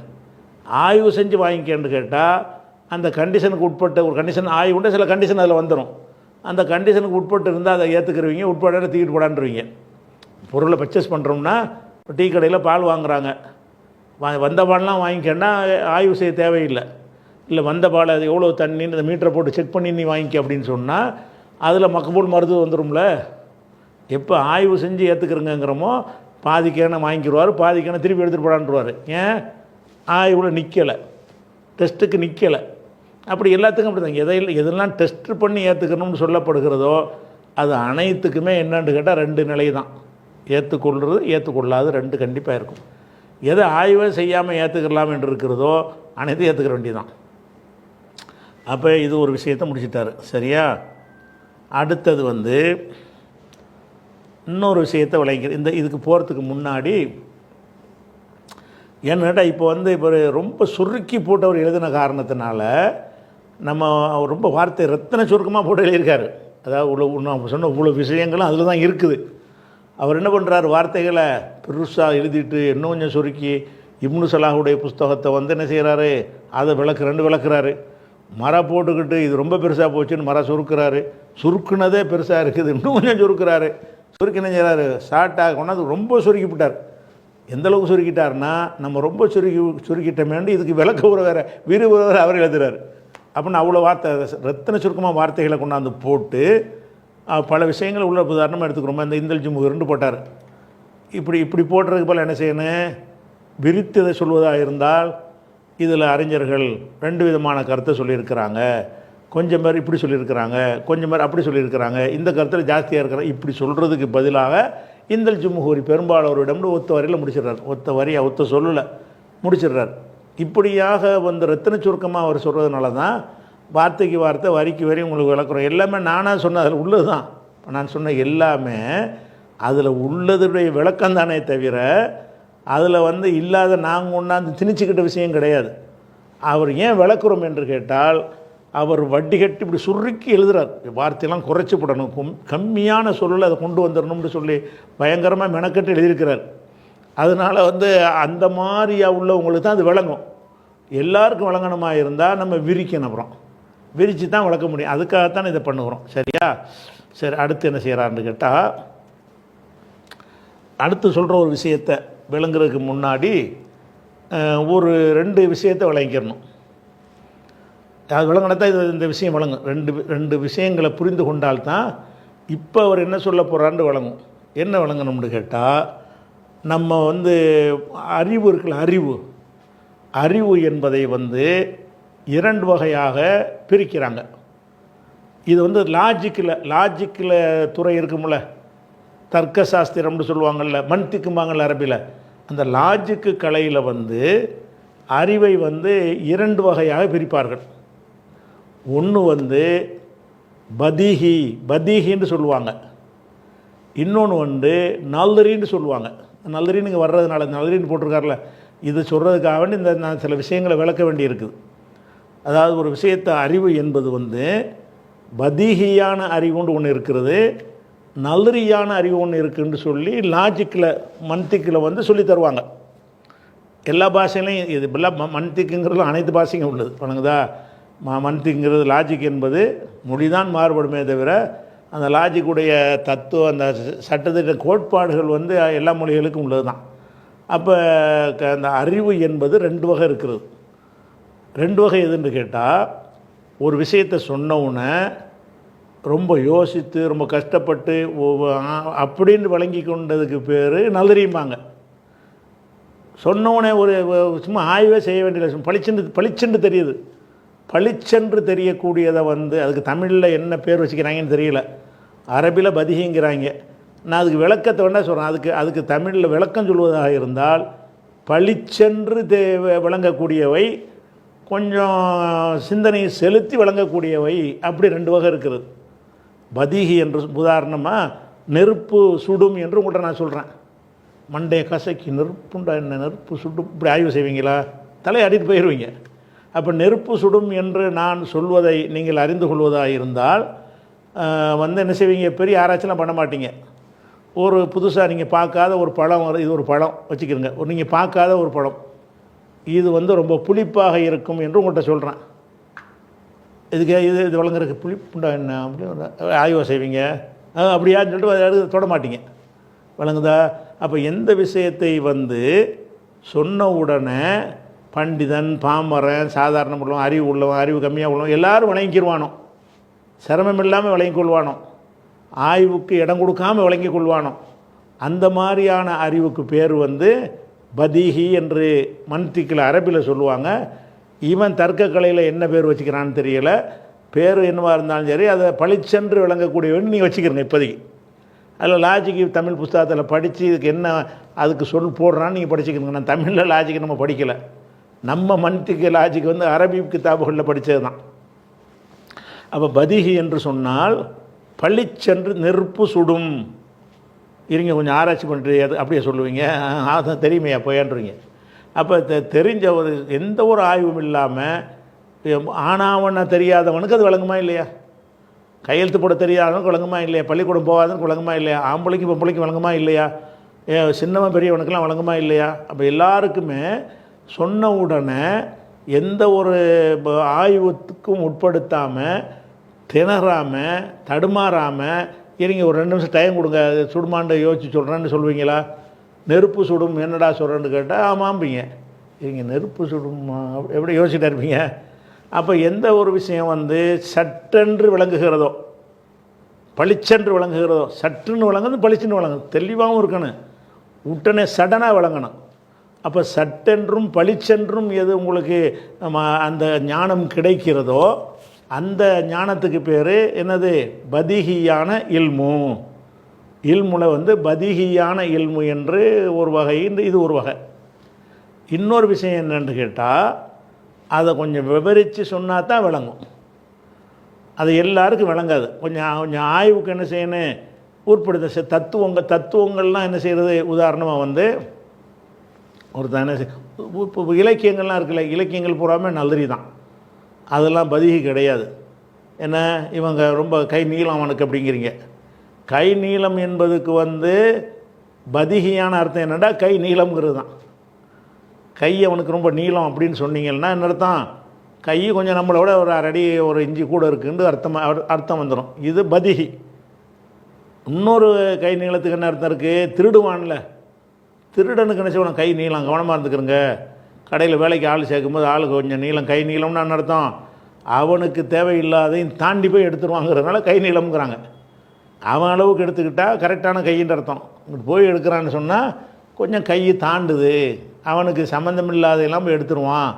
ஆய்வு செஞ்சு வாங்கிக்கன்னு கேட்டால் அந்த கண்டிஷனுக்கு உட்பட்ட ஒரு கண்டிஷன் ஆய்வு உண்டு, சில கண்டிஷன் அதில் வந்துடும். அந்த கண்டிஷனுக்கு உட்பட்டு இருந்தால் அதை ஏற்றுக்கிறவங்க, உட்பட தூக்கிட்டு போடான்றவங்க. பொருளை பர்ச்சேஸ் பண்ணுறோம்னா டீ கடையில் பால் வாங்குகிறாங்க, வந்த பால்லாம் வாங்கிக்கன்னா ஆய்வு செய்ய தேவையில்லை. இல்லை வந்த பால் அது எவ்வளோ தண்ணின்னு இந்த மீட்டரை போட்டு செக் பண்ணி நீ வாங்கிக்க அப்படின்னு சொன்னால் அதில் மக்பூல் மருத்துவம் வந்துடும்ல. எப்போ ஆய்வு செஞ்சு ஏற்றுக்கிறோங்கிறமோ பாதிக்கான வாங்கிடுவார், பாதிக்கான திருப்பி எடுத்துகிட்டு போடான்ருவார். ஏன்? ஆய்வில் நிற்கலை, டெஸ்ட்டுக்கு நிற்கலை. அப்படி எல்லாத்துக்கும் அப்படி தான். எதெல்லாம் டெஸ்ட் பண்ணி ஏற்றுக்கணும்னு சொல்லப்படுகிறதோ அது அனைத்துக்குமே என்னன்னு கேட்டால் ரெண்டு நிலை தான், ஏற்றுக்கொள்வது ஏற்றுக்கொள்ளாது ரெண்டு கண்டிப்பாக இருக்கும். எதை ஆய்வே செய்யாமல் ஏற்றுக்கலாம் என்று இருக்கிறதோ அனைத்தையும் ஏற்றுக்கிற வேண்டியதான். அப்போ இது ஒரு விஷயத்தை முடிச்சிட்டார். சரியா? அடுத்தது வந்து இன்னொரு விஷயத்தை விளங்கிக்கிறேன். இதுக்கு போகிறதுக்கு முன்னாடி ஏன்னா இப்போ இப்போ ரொம்ப சுருக்கி போட்டு அவர் எழுதின காரணத்தினால நம்ம ரொம்ப வார்த்தை ரத்தின சுருக்கமாக போட்டு எழுதியிருக்காரு. அதாவது நம்ம சொன்ன இவ்வளோ விஷயங்களும் அதில் தான் இருக்குது. அவர் என்ன பண்ணுறாரு, வார்த்தைகளை பெருசாக எழுதிட்டு இன்னும் கொஞ்சம் சுருக்கி இப்னு சலாஹுடைய புஸ்தகத்தை என்ன செய்கிறாரு, அதை விளக்குறாரு. மரம் போட்டுக்கிட்டு இது ரொம்ப பெருசாக போச்சுன்னு மரம் சுருக்கிறாரு, சுருக்குனதே பெருசாக இருக்குது இன்னும் கொஞ்சம் சுருக்கிறாரு. சுருக்கி என்ன செய்கிறாரு, ஷார்ட்டாக கொண்டாந்து ரொம்ப சுருக்கிவிட்டார். எந்த அளவுக்கு சுருக்கிட்டார்னா நம்ம ரொம்ப சுருக்கிட்டமேண்டு இதுக்கு விளக்க உரை வேறு விரிவுரை வேறு அவர் எழுதுறாரு. அப்படின்னு அவ்வளோ வார்த்தை ரத்தின சுருக்கமாக வார்த்தைகளை கொண்டாந்து போட்டு பல விஷயங்கள் உள்ள உதாரணமாக எடுத்துக்கிறோமா. இந்த இந்தல் ஜும்மு 2 போட்டார். இப்படி போடுறதுக்கு போல் என்ன செய்யணும், விரித்ததை சொல்வதாக இருந்தால் இதில் அறிஞர்கள் 2 விதமான கருத்தை சொல்லியிருக்கிறாங்க. கொஞ்சம் பேர் இப்படி சொல்லியிருக்கிறாங்க, கொஞ்சம் பேர் அப்படி சொல்லியிருக்கிறாங்க, இந்த கருத்தில் ஜாஸ்தியாக இருக்கிறாங்க. இப்படி சொல்கிறதுக்கு பதிலாக இந்தல் ஜும்ஹூரி பெரும்பாலோரிடம் ஒத்த வரியில் முடிச்சிடுறார். ஒத்த சொல்லலை முடிச்சிடுறார். இப்படியாக ரத்தின சுருக்கமாக அவர் சொல்கிறதுனால தான் வார்த்தைக்கு வார்த்தை வரிக்கு வரி உங்களுக்கு விளக்குறோம். எல்லாமே நானாக சொன்ன அதில் உள்ளது தான். நான் சொன்ன எல்லாமே அதில் உள்ளதுடைய விளக்கம் தானே தவிர அதில் இல்லாத நாங்கள் ஒன்றாந்து திணிச்சிக்கிட்ட விஷயம் கிடையாது. அவர் ஏன் விளக்குறோம் என்று கேட்டால் அவர் வட்டி கட்டி இப்படி சுருக்கி எழுதுகிறார். வார்த்தையெல்லாம் குறைச்சி போடணும், கம்மியான சொல்லலை அதை கொண்டு வந்துடணும்னு சொல்லி பயங்கரமாக மெனக்கட்டு எழுதியிருக்கிறார். அதனால் அந்த மாதிரியாக உள்ளவங்களுக்கு தான் அது விளங்கும். எல்லாருக்கும் விளங்கணுமாக இருந்தால் நம்ம விரிக்கணும், அப்புறம் விரித்து தான் விளக்க முடியும். அதுக்காகத்தான் இதை பண்ணுகிறோம். சரியா? சரி, அடுத்து என்ன செய்கிறான்னு கேட்டால், அடுத்து சொல்கிற ஒரு விஷயத்தை விளங்குறதுக்கு முன்னாடி ஒரு 2 விஷயத்தை விளங்கிக்கணும். அது விளங்கினதான் இந்த விஷயம் விளங்கும். ரெண்டு விஷயங்களை புரிந்து கொண்டால்தான் இப்போ அவர் என்ன சொல்ல போகிறான்னு விளங்கும். என்ன விளங்கணும்னு கேட்டால், நம்ம அறிவு இருக்குல்ல, அறிவு என்பதை 2 வகையாக பிரிக்கிறாங்க. இது லாஜிக்கில் துறை இருக்கும்ல, தர்க்க சாஸ்திரம்னு சொல்லுவாங்கள்ல, மன்திக்கும்பாங்கள்ல அரபியில். அந்த லாஜிக்கு கலையில் அறிவை 2 வகையாக பிரிப்பார்கள். ஒன்று பதீஹின்னு சொல்லுவாங்க, இன்னொன்று நல்தரின்னு சொல்லுவாங்க. நல்தரின்னு இங்கே வர்றதுனால நல்தரின்னு போட்டிருக்காருல, இது சொல்கிறதுக்காக வேண்டி நான் சில விஷயங்களை விளக்க வேண்டி இருக்குது. அதாவது ஒரு விஷயத்தை அறிவு என்பது பதீஹியான அறிவுன்னு ஒன்று இருக்கிறது, நல்ரியான அறிவு ஒன்று இருக்குன்னு சொல்லி லாஜிக்கில் மன்திக்கில் சொல்லி தருவாங்க. எல்லா பாஷையிலையும் இது இப்பெல்லாம் மன்திக்குங்கிறது அனைத்து பாஷையும் உள்ளது. வணங்குதா? மன்திக்ங்கிறது லாஜிக் என்பது மொழிதான் மாறுபடுமே தவிர அந்த லாஜிக்குடைய தத்துவம், அந்த சட்டத்திட்ட கோட்பாடுகள் எல்லா மொழிகளுக்கும் உள்ளது தான். அப்போ அந்த அறிவு என்பது 2 வகை இருக்கிறது. 2 வகை எதுன்னு கேட்டால், ஒரு விஷயத்தை சொன்னவுடனே ரொம்ப யோசித்து ரொம்ப கஷ்டப்பட்டு அப்படின்னு வழங்கி கொண்டதுக்கு பேர் நல்லறியும்பாங்க. சொன்னோடனே ஒரு சும்மா ஆய்வே செய்ய வேண்டிய பளிச்சென்று தெரியுது. பளிச்சென்று தெரியக்கூடியதை அதுக்கு தமிழில் என்ன பேர் வச்சுக்கிறாங்கன்னு தெரியல. அரபியில் பதிகிங்கிறாங்க. நான் அதுக்கு விளக்கத்தை வேணால் சொல்கிறேன். அதுக்கு தமிழில் விளக்கம் சொல்வதாக இருந்தால் பளிச்சென்று விளங்கக்கூடியவை, கொஞ்சம் சிந்தனை செலுத்தி விளங்கக்கூடியவை, அப்படி 2 வகை இருக்குது. பதிகி என்று உதாரணமாக நெருப்பு சுடும் என்று உங்கள்கிட்ட நான் சொல்கிறேன். மண்டைய கசக்கி நெருப்புண்டா என்ன, நெருப்பு சுடும், இப்படி ஆய்வு செய்வீங்களா? தலையாடிட்டு போயிடுவீங்க. அப்போ நெருப்பு சுடும் என்று நான் சொல்வதை நீங்கள் அறிந்து கொள்வதாக இருந்தால் என்ன செய்வீங்க? பெரிய ஆராய்ச்சிலாம் பண்ண மாட்டீங்க. ஒரு புதுசாக நீங்கள் பார்க்காத ஒரு பழம் இது ஒரு பழம் வச்சுக்கிறங்க, நீங்கள் பார்க்காத ஒரு பழம், இது ரொம்ப புளிப்பாக இருக்கும் என்று உங்கள்கிட்ட சொல்கிறேன். இது வழங்குறதுக்கு புளிப்புண்டா என்ன அப்படி ஆய்வு செய்வீங்க. அப்படியான்னு சொல்லிட்டு தொட மாட்டீங்க. வழங்குதா? அப்போ எந்த விஷயத்தை சொன்ன உடனே பண்டிதன், பாமரன், சாதாரண உள்ளவன், அறிவு உள்ளவன், அறிவு கம்மியாக உள்ளவன் எல்லோரும் வழங்கிக்கிடுவானோ, சிரமம் இல்லாமல் வழங்கி கொள்வானோ, ஆய்வுக்கு இடம் கொடுக்காமல் வழங்கி கொள்வானோ, அந்த மாதிரியான அறிவுக்கு பேர் பதிஹி என்று மன்திக்கில் அரபியில் சொல்லுவாங்க. இவன் தர்க்க கலையில் என்ன பேர் வச்சுக்கிறான்னு தெரியல. பேர் என்னவாக இருந்தாலும் சரி, அதை பளிச்சென்று விளங்கக்கூடியவன் நீங்கள் வச்சுக்கிறங்க இப்போதைக்கு. அதில் லாஜிக்கு தமிழ் புஸ்தகத்தில் படித்து இதுக்கு என்ன அதுக்கு போடுறான்னு நீங்கள் படிச்சுக்கிறங்க. நான் தமிழில் லாஜிக்கு நம்ம படிக்கலை. நம்ம மன்திக்கு லாஜிக்கு அரபி கிதாபுகளில் படித்தது தான். அப்போ பதிஹி என்று சொன்னால் பளிச்சென்று நெருப்பு சுடும். இருங்க கொஞ்சம் ஆராய்ச்சி பண்ணுறது அப்படியே சொல்லுவீங்க. அதான் தெரியுமையா போயான்றீங்க. அப்போ தெரிஞ்ச எந்த ஒரு ஆய்வும் இல்லாமல் ஆனாவண்ணா தெரியாதவனுக்கு அது விளங்குமா இல்லையா? கையெழுத்து போட தெரியாதவனுக்கு விளங்குமா இல்லையா? பள்ளிக்கூடம் போகாதவனுக்கு விளங்குமா இல்லையா? ஆம்பளைக்கு பொம்பளைக்கு விளங்குமா இல்லையா? சின்னவன் பெரியவனுக்கெல்லாம் விளங்குமா இல்லையா? அப்போ எல்லாருக்குமே சொன்ன உடனே எந்த ஒரு ஆய்வுக்கும் உட்படுத்தாமல், திணறாமல், தடுமாறாமல், இருங்க ஒரு 2 நிமிஷம் டைம் கொடுங்க, சுடுமாண்ட யோசிச்சு சொல்கிறேன்னு சொல்லுவீங்களா? நெருப்பு சுடும் என்னடா சொல்கிறேன்னு கேட்டால் ஆமாம்பிங்க. இருங்க நெருப்பு சுடுமா எப்படி யோசிச்சுட்டா இருப்பீங்க. அப்போ எந்த ஒரு விஷயம் சட்டென்று விளங்குகிறதோ, பளிச்சென்று விளங்குகிறதோ, சற்றுன்னு விளங்குது, பளிச்சுன்னு விளங்குது, தெளிவாகவும் இருக்கணும், உடனே சடனாக விளங்கணும். அப்போ சட்டென்றும் பளிச்சென்றும் எது உங்களுக்கு அந்த ஞானம் கிடைக்கிறதோ அந்த ஞானத்துக்கு பேர் என்னது? பதிகியான இல்மு. இல்முல பதிகியான இல்மு என்று ஒரு வகை, இது ஒரு வகை. இன்னொரு விஷயம் என்னென்னு கேட்டால், அதை கொஞ்சம் விவரித்து சொன்னால் தான் விளங்கும். அது எல்லாருக்கும் விளங்காது. கொஞ்சம் ஆய்வுக்கு என்ன செய்யணும், உட்படுத்த தத்துவங்கள்லாம் என்ன செய்கிறது? உதாரணமாக ஒருத்தன் என்ன இப்போ இலக்கியங்கள்லாம் இருக்குல்ல, இலக்கியங்கள் பூராமே நல்லறி தான், அதெல்லாம் பதிகி கிடையாது. என்ன இவங்க ரொம்ப கை நீளம் அவனுக்கு அப்படிங்கிறீங்க. கை நீளம் என்பதுக்கு பதிகியான அர்த்தம் என்னென்னா கை நீளம்ங்கிறது தான். கை அவனுக்கு ரொம்ப நீளம் அப்படின்னு சொன்னீங்கன்னா என்ன அர்த்தம்? கை கொஞ்சம் நம்மளோட ஒரு 1/2 அடி 1 இன்ச்சு கூட இருக்குன்னு அர்த்தம் வந்துடும். இது பதிகி. இன்னொரு கை நீளத்துக்கு என்ன அர்த்தம் இருக்குது? திருடுவான்ல, திருடனுக்கு என்ன செய்யணும்? கை நீளம், கவனமாக இருந்துக்கிறங்க. கடையில் வேலைக்கு ஆள் சேர்க்கும்போது ஆளுக்கு கொஞ்சம் நீளம், கை நீளம்னு அர்த்தம் அவனுக்கு தேவையில்லாதையும் தாண்டி போய் எடுத்துருவாங்கிறதுனால கை நீளம்ங்கிறாங்க. அவன் அளவுக்கு எடுத்துக்கிட்டால் கரெக்டான கையின்ற அர்த்தம். போய் எடுக்கிறான்னு சொன்னால் கொஞ்சம் கை தாண்டுது, அவனுக்கு சம்மந்தம் இல்லாதையெல்லாம் போய் எடுத்துருவான்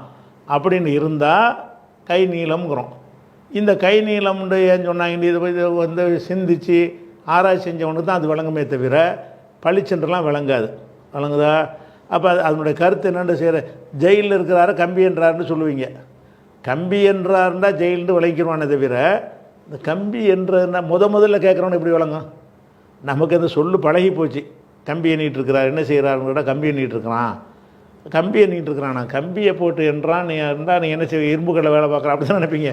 அப்படின்னு இருந்தால் கை நீளம்ங்கிறோம். இந்த கை நீளம்னு ஏன் சொன்னாங்க? இது சிந்திச்சு ஆராய்ச்சி செஞ்சவனுக்கு தான் அது விளங்குமே தவிர பளிச்சென்றுலாம் விளங்காது. விளங்குதா? அப்போ அதனுடைய கருத்து என்னென்னு செய்கிற, ஜெயிலில் இருக்கிறாரு கம்பி என்றாருன்னு சொல்லுவீங்க. கம்பி என்றாருன்னா ஜெயில்னு விளங்கிடுவானே தவிர இந்த கம்பி என்றதுனா முதல்ல கேட்குறவனு எப்படி விளங்கும்? நமக்கு அந்த சொல்லு பழகி போச்சு. கம்பி எண்ணிகிட்டு இருக்கிறார், என்ன செய்கிறாருன்னு கேட்டால் கம்பி எண்ணிகிட்டு இருக்கிறான், கம்பி எண்ணிகிட்டு இருக்கிறான். நான் கம்பியை போட்டு என்றான் நீ இருந்தால் நீ என்ன செய்ய, இரும்பு கடையில் வேலை பார்க்குற அப்படி தான் நினைப்பீங்க.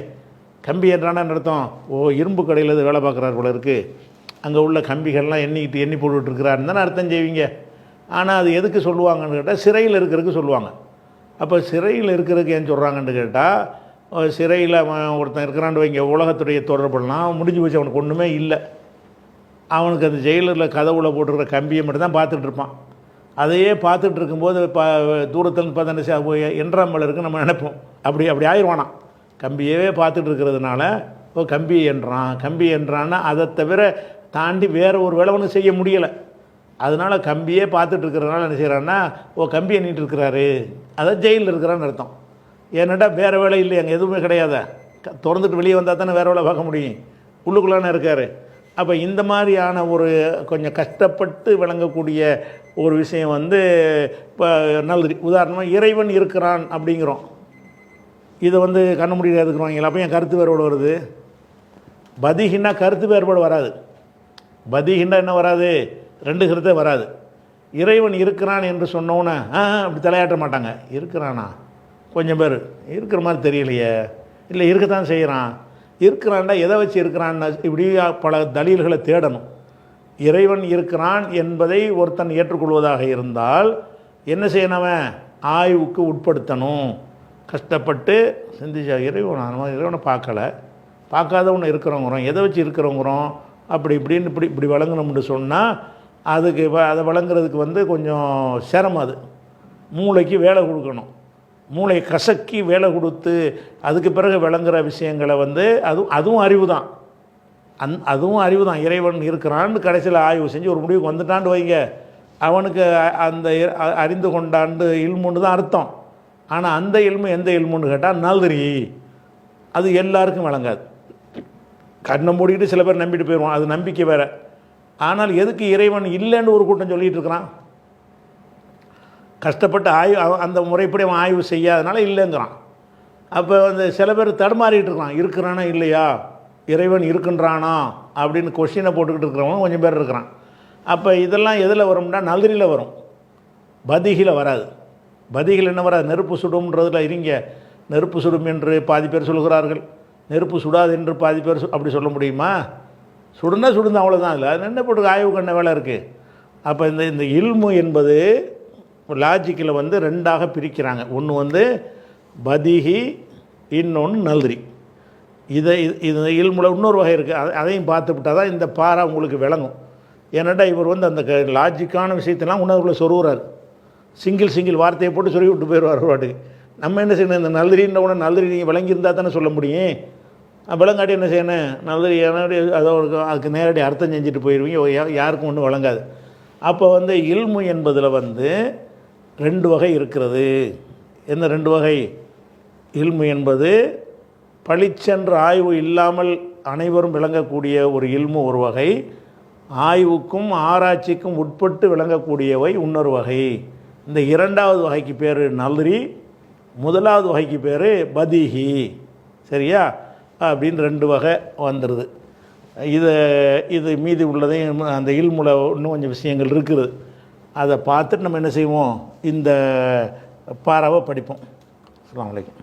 கம்பி என்றானா நடத்தும், ஓ இரும்பு கடையில் வேலை பார்க்குறாரு போல இருக்குது, அங்கே உள்ள கம்பிகள்லாம் எண்ணி போட்டுட்ருக்கிறாருன்னு தானே அர்த்தம் செய்வீங்க. ஆனால் அது எதுக்கு சொல்லுவாங்கன்னு கேட்டால் சிறையில் இருக்கிறதுக்கு சொல்லுவாங்க. அப்போ சிறையில் இருக்கிறதுக்கு ஏன் சொல்கிறாங்கன்னு கேட்டால், சிறையில் ஒருத்தன் இருக்கிறான்னு வைங்க, உலகத்துடைய தொடர்புலாம் முடிஞ்சு போச்சு, அவனுக்கு ஒன்றுமே இல்லை. அவனுக்கு அந்த ஜெயிலரில் கதவுல போட்டுருக்கிற கம்பியை மட்டும் தான் பார்த்துட்டு இருப்பான். அதையே பார்த்துட்டு இருக்கும்போது தூரத்துலேருந்து பார்த்தா என்றாமல் இருக்குது நம்ம நினைப்போம். அப்படி ஆயிடுவானான். கம்பியவே பார்த்துட்டு இருக்கிறதுனால ஓ கம்பி என்றான், கம்பி என்றான்னா அதை தவிர தாண்டி வேறு ஒரு வேலை செய்ய முடியலை. அதனால் கம்பியே பார்த்துட்டு இருக்கிறதுனால என்ன செய்கிறான்னா, ஓ கம்பி எண்ணிட்டு இருக்கிறாரு, அதான் ஜெயிலில் இருக்கிறான்னு அர்த்தம். ஏன்னாட்டா வேறு வேலை இல்லை, அங்கே எதுவுமே கிடையாத, திறந்துட்டு வெளியே வந்தால் தானே வேறு வேலை பார்க்க முடியும், உள்ளுக்குள்ளானே இருக்கார். அப்போ இந்த மாதிரியான ஒரு கொஞ்சம் கஷ்டப்பட்டு விளங்கக்கூடிய ஒரு விஷயம் இப்போ நல்லது. உதாரணமாக இறைவன் இருக்கிறான் அப்படிங்கிறோம், இதை கண்ண முடியாது இருக்கிறவங்களா, அப்போ என் கருத்து வேறுபாடு வருது. பதிகின்னா கருத்து வேறுபாடு வராது. பதிகின்னா என்ன வராது, ரெண்டு கருத்தே வராது. இறைவன் இருக்கிறான் என்று சொன்னோன்னே அப்படி தலையாட்ட மாட்டாங்க. இருக்கிறானா, கொஞ்சம் பேர் இருக்கிற மாதிரி தெரியலையே, இல்லை இருக்கத்தான் செய்கிறான், இருக்கிறான்டா எதை வச்சு இருக்கிறான்னு இப்படி பல தலீல்களை தேடணும். இறைவன் இருக்கிறான் என்பதை ஒருத்தன் ஏற்றுக்கொள்வதாக இருந்தால் என்ன செய்யணவன், ஆய்வுக்கு உட்படுத்தணும். கஷ்டப்பட்டு சிந்திச்சா இறைவனை பார்க்காத ஒன்று இருக்கிறவங்கிறோம், எதை வச்சு இருக்கிறவங்கிறோம், அப்படி இப்படின்னு இப்படி வழங்கணும்னு சொன்னால் அதுக்கு அதை வழங்குறதுக்கு கொஞ்சம் சிரமம். அது மூளைக்கு வேலை கொடுக்கணும், மூளை கசக்கி வேலை கொடுத்து அதுக்கு பிறகு விளங்குற விஷயங்களை அதுவும் அறிவு தான். அதுவும் அறிவு தான். இறைவன் இருக்கிறான்னு கடைசியில் ஆய்வு செஞ்சு ஒரு முடிவுக்கு வந்துட்டான்னு வைங்க, அவனுக்கு அந்த அறிந்து கொண்டாண்டு இல்முன்னு தான் அர்த்தம். ஆனால் அந்த இல்மு எந்த இல்முன்னு கேட்டால் நல்தரி, அது எல்லாருக்கும் விளங்காது. கண்ணை மூடிக்கிட்டு சில பேர் நம்பிட்டு போயிடுவான், அது நம்பிக்கை வேறு. ஆனால் எதுக்கு இறைவன் இல்லைன்னு ஒரு கூட்டம் சொல்லிகிட்டு இருக்கிறான், கஷ்டப்பட்டு அந்த முறைப்படி அவன் ஆய்வு செய்யாதனால இல்லைங்கிறான். அப்போ சில பேர் தடுமாறிட்டு இருக்கான், இருக்கிறானா இல்லையா, இறைவன் இருக்கின்றானா அப்படின்னு கொஸ்டினை போட்டுக்கிட்டு இருக்கிறவங்க கொஞ்சம் பேர் இருக்கிறான். அப்போ இதெல்லாம் எதில் வரும்னா நல்தரியில் வரும், பதிகில் வராது. பதிகில் என்ன வராது, நெருப்பு சுடும்ன்றதுல இருங்க, நெருப்பு சுடும் என்று பாதி பேர் சொல்கிறார்கள், நெருப்பு சுடாது என்று பாதி பேர் அப்படி சொல்ல முடியுமா? சுடுனா சுடுந்து அவ்வளோதான். இல்லை அது என்ன போட்டு ஆய்வு கண்ண வேலை இருக்குது. அப்போ இந்த இல்மு என்பது லாஜிக்கில் ரெண்டாக பிரிக்கிறாங்க. ஒன்று பதிகி, இன்னொன்று நல்தரி. இது இல்முல இன்னொரு வகை இருக்குது, அதையும் பார்த்து விட்டால் தான் இந்த பாரா உங்களுக்கு விளங்கும். ஏன்னாட்டா இவர் அந்த லாஜிக்கான விஷயத்தெல்லாம் உணர்வுகளை சொருகிறார், சிங்கிள் வார்த்தையை போட்டு சொல்லி விட்டு போயிடுவார் பாட்டுக்கு. நம்ம என்ன செய்யணும், இந்த நல்தரின்ற உடனே நல்தரி நீங்கள் விளங்கியிருந்தால் தானே சொல்ல முடியும். விளங்காட்டி என்ன செய்யணும், நல்தரி அதுக்கு நேரடி அர்த்தம் செஞ்சுட்டு போயிடுவீங்க, யாருக்கும் ஒன்றும் வழங்காது. அப்போ இல்மு என்பதில் ரெண்டு வகை இருக்கிறது. என்ன ரெண்டு வகை? இல்மு என்பது பளிச்சென்ற ஆய்வு இல்லாமல் அனைவரும் விளங்கக்கூடிய ஒரு இல்மு ஒரு வகை, ஆய்வுக்கும் ஆராய்ச்சிக்கும் உட்பட்டு விளங்கக்கூடியவை இன்னொரு வகை. இந்த இரண்டாவது வகைக்கு பேர் நல்தரி, முதலாவது வகைக்கு பேர் பதிஹி. சரியா? அப்படின்னு ரெண்டு வகை வந்துடுது. இது மீதி உள்ளதையும் அந்த இல்முல இன்னும் கொஞ்சம் விஷயங்கள் இருக்குது, அதை பார்த்துட்டு நம்ம என்ன செய்வோம், இந்த பாராவை படிப்போம். அஸ்ஸலாமு அலைக்கும்.